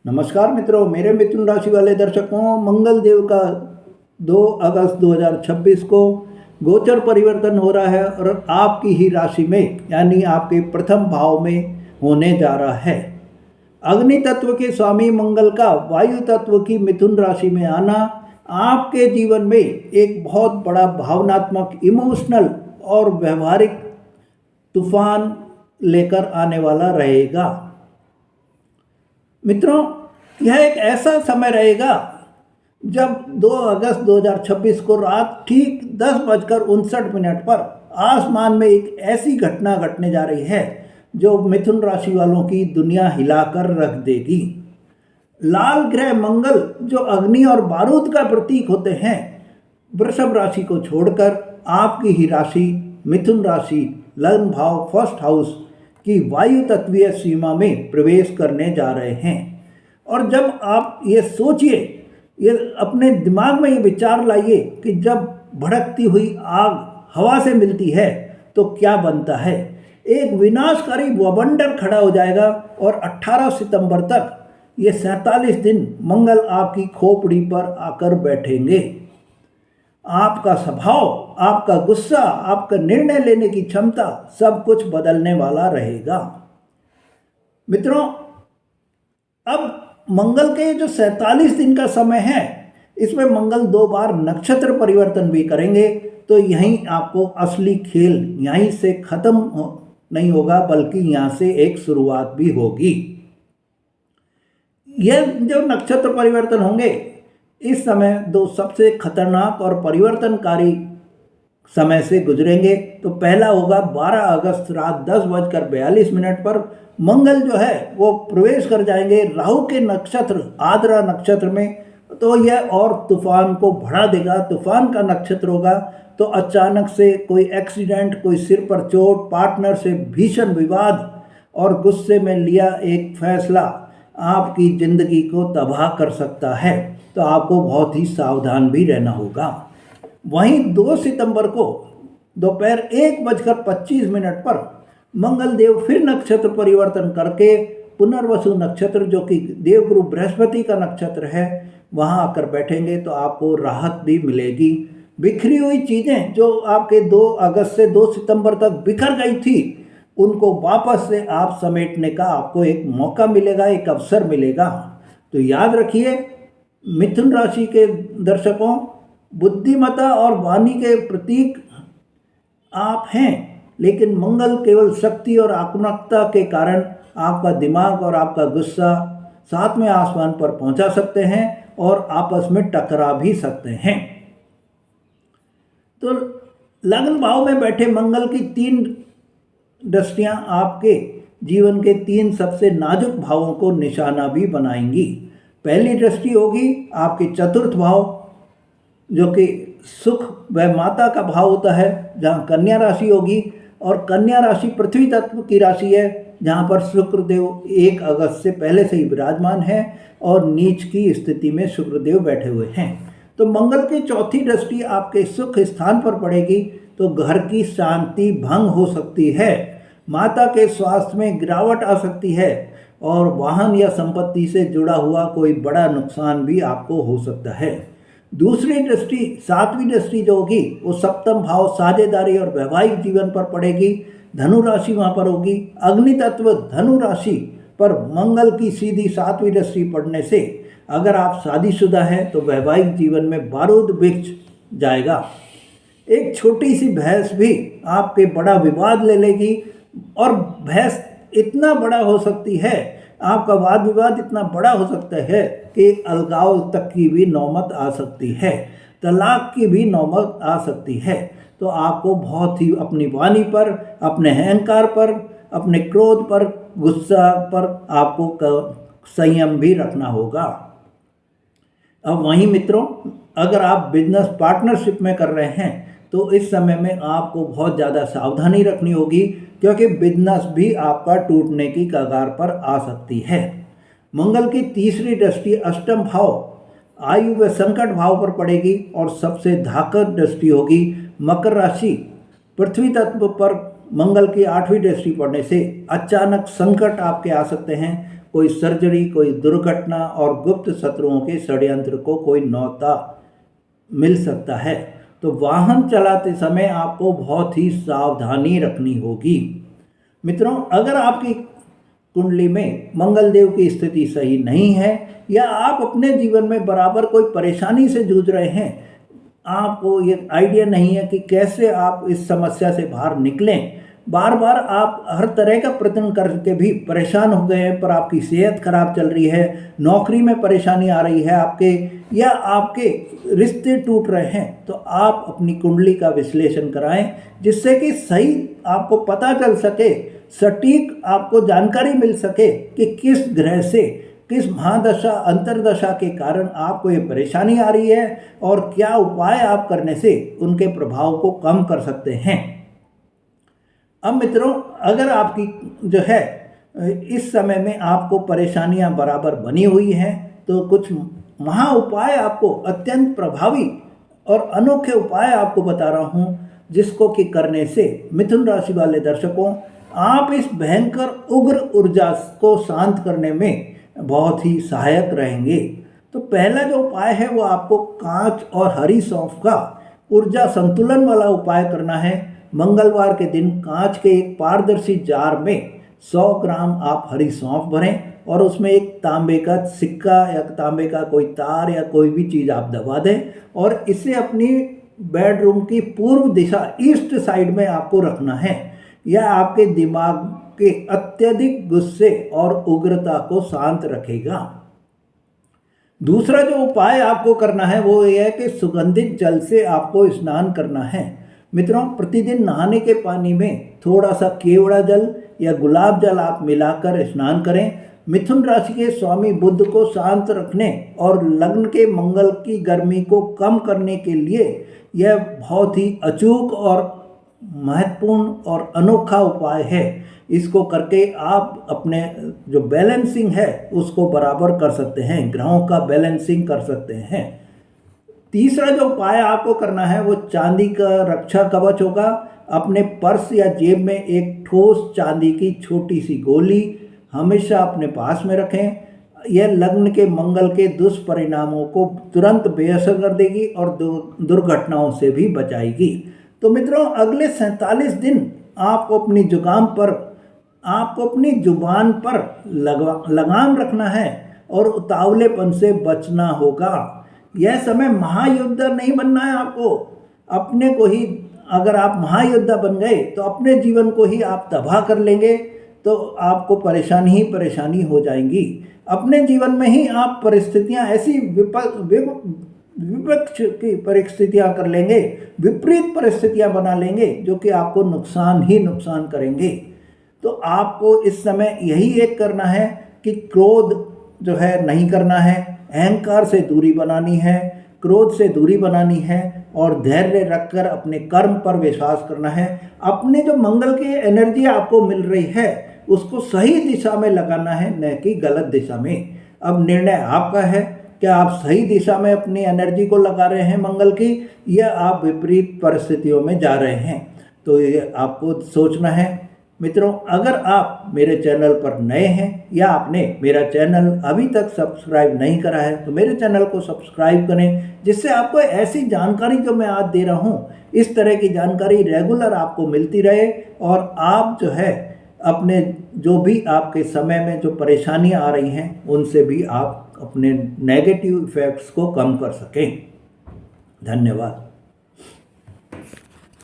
नमस्कार मित्रों, मेरे मिथुन राशि वाले दर्शकों, मंगल देव का 2 अगस्त 2026 को गोचर परिवर्तन हो रहा है और आपकी ही राशि में यानी आपके प्रथम भाव में होने जा रहा है। अग्नि तत्व के स्वामी मंगल का वायु तत्व की मिथुन राशि में आना आपके जीवन में एक बहुत बड़ा भावनात्मक, इमोशनल और व्यवहारिक तूफान लेकर आने वाला रहेगा। मित्रों, यह एक ऐसा समय रहेगा जब 2 अगस्त 2026 को रात ठीक 10:59 पर आसमान में एक ऐसी घटना घटने जा रही है जो मिथुन राशि वालों की दुनिया हिलाकर रख देगी। लाल ग्रह मंगल, जो अग्नि और बारूद का प्रतीक होते हैं, वृषभ राशि को छोड़कर आपकी ही राशि मिथुन राशि, लग्न भाव फर्स्ट हाउस की वायु तत्वीय सीमा में प्रवेश करने जा रहे हैं। और जब आप ये सोचिए, ये अपने दिमाग में ये विचार लाइए कि जब भड़कती हुई आग हवा से मिलती है तो क्या बनता है। एक विनाशकारी वबंडर खड़ा हो जाएगा और 18 सितंबर तक ये 47 दिन मंगल आपकी खोपड़ी पर आकर बैठेंगे। आपका स्वभाव, आपका गुस्सा, आपका निर्णय लेने की क्षमता, सब कुछ बदलने वाला रहेगा। मित्रों, अब मंगल के जो 47 दिन का समय है, इसमें मंगल 2 बार नक्षत्र परिवर्तन भी करेंगे, तो यहीं आपको असली खेल यहीं से खत्म नहीं होगा, बल्कि यहाँ से एक शुरुआत भी होगी। यह जो नक्षत्र परिवर्तन होंगे, इस समय 2 सबसे खतरनाक और परिवर्तनकारी समय से गुजरेंगे। तो पहला होगा 12 अगस्त रात 10:42 पर मंगल जो है वो प्रवेश कर जाएंगे राहु के नक्षत्र आद्रा नक्षत्र में। तो यह और तूफान को बढ़ा देगा। तूफान का नक्षत्र होगा तो अचानक से कोई एक्सीडेंट, कोई सिर पर चोट, पार्टनर से भीषण विवाद और गुस्से में लिया एक फैसला आपकी जिंदगी को तबाह कर सकता है। तो आपको बहुत ही सावधान भी रहना होगा। वहीं 2 सितंबर को दोपहर 1:25 पर मंगल देव फिर नक्षत्र परिवर्तन करके पुनर्वसु नक्षत्र, जो कि देवगुरु बृहस्पति का नक्षत्र है, वहां आकर बैठेंगे। तो आपको राहत भी मिलेगी। बिखरी हुई चीज़ें जो आपके 2 अगस्त से 2 सितंबर तक बिखर गई थी, उनको वापस से आप समेटने का आपको एक मौका मिलेगा, एक अवसर मिलेगा। तो याद रखिए मिथुन राशि के दर्शकों, बुद्धिमत्ता और वाणी के प्रतीक आप हैं, लेकिन मंगल केवल शक्ति और आक्रामकता के कारण आपका दिमाग और आपका गुस्सा 7वें आसमान पर पहुंचा सकते हैं और आपस में टकरा भी सकते हैं। तो लग्न भाव में बैठे मंगल की 3 दृष्टियां आपके जीवन के 3 सबसे नाजुक भावों को निशाना भी बनाएंगी। पहली दृष्टि होगी आपके चतुर्थ भाव, जो कि सुख व माता का भाव होता है, जहाँ कन्या राशि होगी। और कन्या राशि पृथ्वी तत्व की राशि है, जहाँ पर शुक्रदेव 1 अगस्त से पहले से ही विराजमान है और नीच की स्थिति में शुक्रदेव बैठे हुए हैं। तो मंगल की चौथी दृष्टि आपके सुख स्थान पर पड़ेगी, तो घर की शांति भंग हो सकती है, माता के स्वास्थ्य में गिरावट आ सकती है और वाहन या संपत्ति से जुड़ा हुआ कोई बड़ा नुकसान भी आपको हो सकता है। दूसरी दृष्टि, 7वीं दृष्टि जो होगी, वो सप्तम भाव साझेदारी और वैवाहिक जीवन पर पड़ेगी। धनु राशि वहाँ पर होगी। अग्नि तत्व धनु राशि पर मंगल की सीधी 7वीं दृष्टि पड़ने से अगर आप शादीशुदा हैं तो वैवाहिक जीवन में बारूद बिछ जाएगा। एक छोटी सी भैंस भी आपके बड़ा विवाद ले लेगी और भैंस इतना बड़ा हो सकती है, आपका वाद विवाद इतना बड़ा हो सकता है कि अलगाव तक की भी नौबत आ सकती है, तलाक की भी नौबत आ सकती है। तो आपको बहुत ही अपनी वाणी पर, अपने अहंकार पर, अपने क्रोध पर, गुस्सा पर आपको संयम भी रखना होगा। अब वहीं मित्रों, अगर आप बिजनेस पार्टनरशिप में कर रहे हैं तो इस समय में आपको बहुत ज़्यादा सावधानी रखनी होगी, क्योंकि बिजनेस भी आपका टूटने की कगार पर आ सकती है। मंगल की तीसरी दृष्टि अष्टम भाव आयु व संकट भाव पर पड़ेगी और सबसे धाकड़ दृष्टि होगी मकर राशि पृथ्वी तत्व पर। मंगल की 8वीं दृष्टि पड़ने से अचानक संकट आपके आ सकते हैं, कोई सर्जरी, कोई दुर्घटना और गुप्त शत्रुओं के षड्यंत्र को कोई न्योता मिल सकता है। तो वाहन चलाते समय आपको बहुत ही सावधानी रखनी होगी। मित्रों, अगर आपकी कुंडली में मंगल देव की स्थिति सही नहीं है या आप अपने जीवन में बराबर कोई परेशानी से जूझ रहे हैं, आपको ये आइडिया नहीं है कि कैसे आप इस समस्या से बाहर निकलें, बार बार आप हर तरह का प्रयत्न करके भी परेशान हो गए हैं, पर आपकी सेहत खराब चल रही है, नौकरी में परेशानी आ रही है आपके, या आपके रिश्ते टूट रहे हैं, तो आप अपनी कुंडली का विश्लेषण कराएं, जिससे कि सही आपको पता चल सके, सटीक आपको जानकारी मिल सके कि किस ग्रह से, किस महादशा अंतरदशा के कारण आपको ये परेशानी आ रही है और क्या उपाय आप करने से उनके प्रभाव को कम कर सकते हैं। अब मित्रों, अगर आपकी जो है इस समय में आपको परेशानियां बराबर बनी हुई हैं, तो कुछ महा उपाय आपको, अत्यंत प्रभावी और अनोखे उपाय आपको बता रहा हूं, जिसको कि करने से मिथुन राशि वाले दर्शकों, आप इस भयंकर उग्र ऊर्जा को शांत करने में बहुत ही सहायक रहेंगे। तो पहला जो उपाय है वो आपको कांच और हरी सौंफ का ऊर्जा संतुलन वाला उपाय करना है। मंगलवार के दिन कांच के एक पारदर्शी जार में 100 ग्राम आप हरी सौंफ भरें और उसमें एक तांबे का सिक्का या तांबे का कोई तार या कोई भी चीज़ आप दबा दें और इसे अपनी बेडरूम की पूर्व दिशा, ईस्ट साइड में आपको रखना है। यह आपके दिमाग के अत्यधिक गुस्से और उग्रता को शांत रखेगा। दूसरा जो उपाय आपको करना है वो ये है कि सुगंधित जल से आपको स्नान करना है। मित्रों, प्रतिदिन नहाने के पानी में थोड़ा सा केवड़ा जल या गुलाब जल आप मिलाकर स्नान करें। मिथुन राशि के स्वामी बुध को शांत रखने और लग्न के मंगल की गर्मी को कम करने के लिए यह बहुत ही अचूक और महत्वपूर्ण और अनोखा उपाय है। इसको करके आप अपने जो बैलेंसिंग है उसको बराबर कर सकते हैं, ग्रहों का बैलेंसिंग कर सकते हैं। तीसरा जो उपाय आपको करना है वो चांदी का रक्षा कवच होगा। अपने पर्स या जेब में एक ठोस चांदी की छोटी सी गोली हमेशा अपने पास में रखें। यह लग्न के मंगल के दुष्परिणामों को तुरंत बेअसर कर देगी और दुर्घटनाओं से भी बचाएगी। तो मित्रों, अगले 47 दिन आपको अपनी जुबान पर लगाम रखना है और उतावलेपन से बचना होगा। यह समय महायोद्धा नहीं बनना है आपको। अपने को ही, अगर आप महायोद्धा बन गए तो अपने जीवन को ही आप तबाह कर लेंगे, तो आपको परेशानी ही परेशानी हो जाएंगी। अपने जीवन में ही आप परिस्थितियां ऐसी विपक्ष की परिस्थितियां कर लेंगे, विपरीत परिस्थितियां बना लेंगे जो कि आपको नुकसान ही नुकसान करेंगे। तो आपको इस समय यही एक करना है कि क्रोध जो है नहीं करना है, अहंकार से दूरी बनानी है, क्रोध से दूरी बनानी है और धैर्य रखकर अपने कर्म पर विश्वास करना है। अपने जो मंगल की एनर्जी आपको मिल रही है उसको सही दिशा में लगाना है, न कि गलत दिशा में। अब निर्णय आपका है, क्या आप सही दिशा में अपनी एनर्जी को लगा रहे हैं मंगल की, या आप विपरीत परिस्थितियों में जा रहे हैं। तो ये आपको सोचना है। मित्रों, अगर आप मेरे चैनल पर नए हैं या आपने मेरा चैनल अभी तक सब्सक्राइब नहीं करा है तो मेरे चैनल को सब्सक्राइब करें, जिससे आपको ऐसी जानकारी जो मैं आज दे रहा हूँ, इस तरह की जानकारी रेगुलर आपको मिलती रहे और आप जो है अपने जो भी आपके समय में जो परेशानियाँ आ रही हैं उनसे भी आप अपने नेगेटिव इफ़ेक्ट्स को कम कर सकें। धन्यवाद।